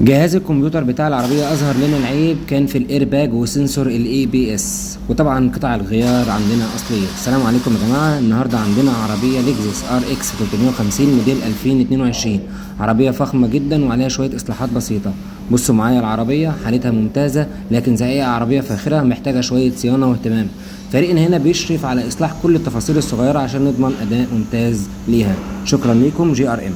جهاز الكمبيوتر بتاع العربية أظهر لنا العيب كان في الإيرباج وسنسور الاي بي اس، وطبعا قطع الغيار عندنا أصلية. السلام عليكم يا جماعة. النهاردة عندنا عربية لكزس ار اكس 350 موديل 2022، عربية فخمة جدا وعليها شوية إصلاحات بسيطة. بصوا معايا، العربية حالتها ممتازة، لكن زي أي عربية فاخرة محتاجة شوية صيانة واهتمام. فريقنا هنا بيشرف على إصلاح كل التفاصيل الصغيرة عشان نضمن أداء ممتاز ليها. شكرا لكم، جي ار ام.